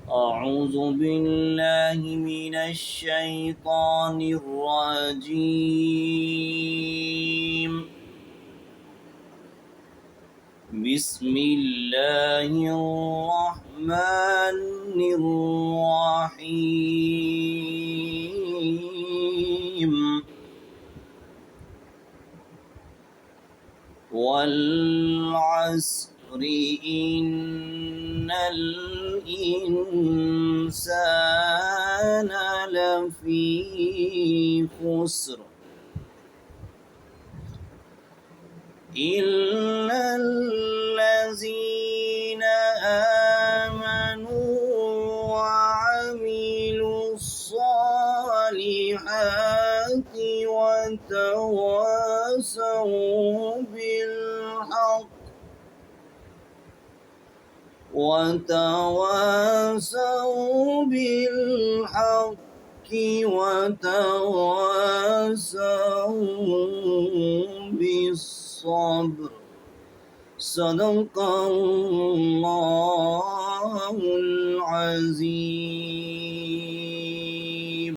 أعوذ بالله من الشيطان الرجيم. بسم الله الرحمن الرحيم. والعصر إن الإنسان لفي خسر إلا الذين آمنوا وعملوا الصالحات وتواصوا بالحق وتواصوا بالصبر. صدق الله